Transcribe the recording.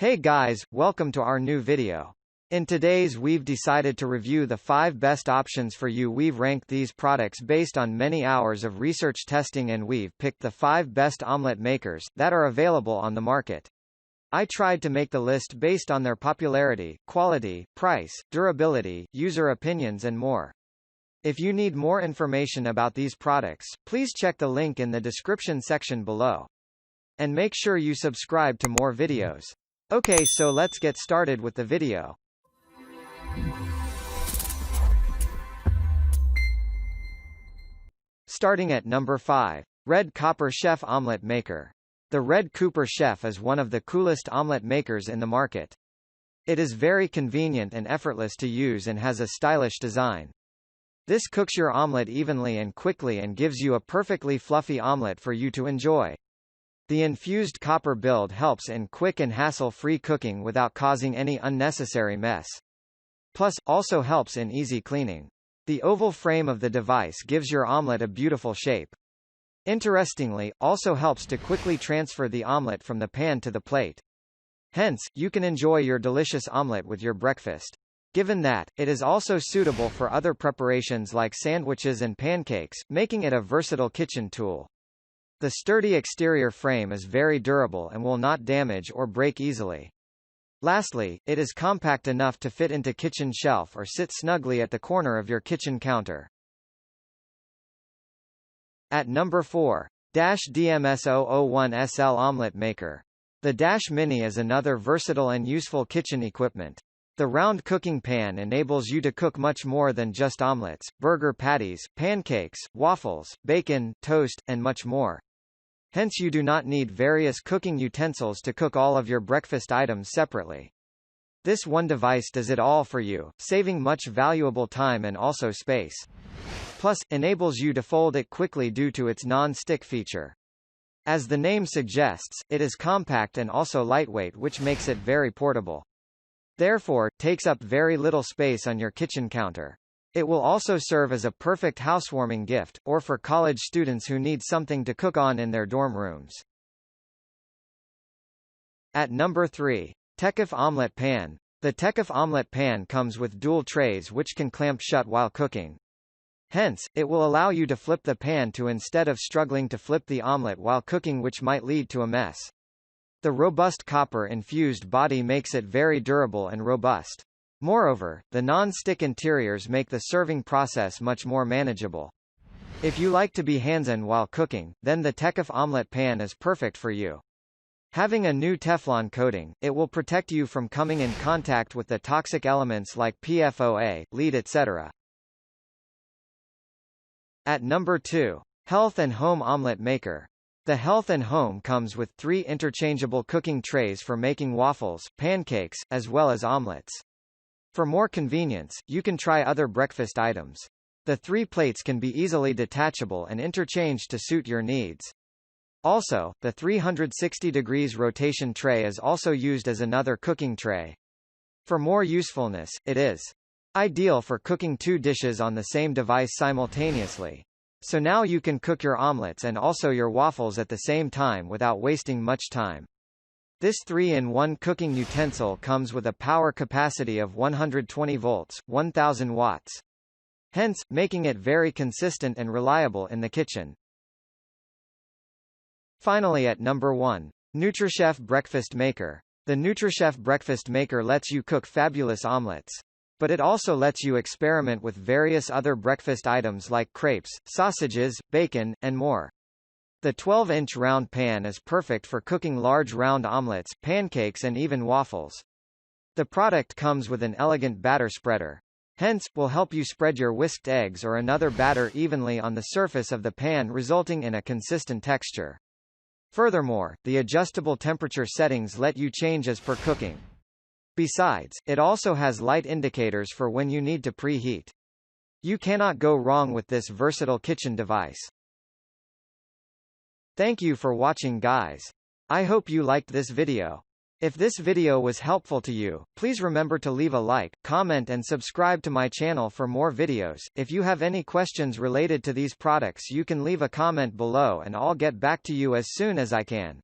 Hey guys, welcome to our new video. In today's we've decided to review the 5 best options for you. We've ranked these products based on many hours of research testing and we've picked the 5 best omelette makers that are available on the market. I tried to make the list based on their popularity, quality, price, durability, user opinions and more. If you need more information about these products, please check the link in the description section below. And make sure you subscribe to more videos. Okay, so let's get started with the video. Starting at number 5. Red Copper Chef Omelette Maker. The Red Cooper Chef is one of the coolest omelette makers in the market. It is very convenient and effortless to use and has a stylish design. This cooks your omelette evenly and quickly and gives you a perfectly fluffy omelette for you to enjoy. The infused copper build helps in quick and hassle-free cooking without causing any unnecessary mess. Plus, also helps in easy cleaning. The oval frame of the device gives your omelette a beautiful shape. Interestingly, also helps to quickly transfer the omelette from the pan to the plate. Hence, you can enjoy your delicious omelette with your breakfast. Given that, it is also suitable for other preparations like sandwiches and pancakes, making it a versatile kitchen tool. The sturdy exterior frame is very durable and will not damage or break easily. Lastly, it is compact enough to fit into kitchen shelf or sit snugly at the corner of your kitchen counter. At number 4. DMS001SL Omelette Maker. The Dash Mini is another versatile and useful kitchen equipment. The round cooking pan enables you to cook much more than just omelets, burger patties, pancakes, waffles, bacon, toast, and much more. Hence you do not need various cooking utensils to cook all of your breakfast items separately. This one device does it all for you, saving much valuable time and also space. Plus, enables you to fold it quickly due to its non-stick feature. As the name suggests, it is compact and also lightweight, which makes it very portable. Therefore, takes up very little space on your kitchen counter. It will also serve as a perfect housewarming gift, or for college students who need something to cook on in their dorm rooms. At number 3. Tekof Omelette Pan. The Tekof Omelette Pan comes with dual trays which can clamp shut while cooking. Hence, it will allow you to flip the pan to instead of struggling to flip the omelette while cooking, which might lead to a mess. The robust copper-infused body makes it very durable and robust. Moreover, the non-stick interiors make the serving process much more manageable. If you like to be hands-on while cooking, then the Tekof Omelette Pan is perfect for you. Having a new Teflon coating, it will protect you from coming in contact with the toxic elements like PFOA, lead etc. At number 2. Health and Home Omelette Maker. The Health and Home comes with 3 interchangeable cooking trays for making waffles, pancakes, as well as omelets. For more convenience, you can try other breakfast items. The 3 plates can be easily detachable and interchanged to suit your needs. Also, the 360 degrees rotation tray is also used as another cooking tray. For more usefulness, it is ideal for cooking 2 dishes on the same device simultaneously. So now you can cook your omelets and also your waffles at the same time without wasting much time. This 3-in-1 cooking utensil comes with a power capacity of 120 volts, 1000 watts. Hence, making it very consistent and reliable in the kitchen. Finally at number 1. Nutrichef Breakfast Maker. The Nutrichef Breakfast Maker lets you cook fabulous omelets. But it also lets you experiment with various other breakfast items like crepes, sausages, bacon, and more. The 12-inch round pan is perfect for cooking large round omelets, pancakes and even waffles. The product comes with an elegant batter spreader. Hence, will help you spread your whisked eggs or another batter evenly on the surface of the pan, resulting in a consistent texture. Furthermore, the adjustable temperature settings let you change as per cooking. Besides, it also has light indicators for when you need to preheat. You cannot go wrong with this versatile kitchen device. Thank you for watching guys. I hope you liked this video. If this video was helpful to you, please remember to leave a like, comment and subscribe to my channel for more videos. If you have any questions related to these products, you can leave a comment below and I'll get back to you as soon as I can.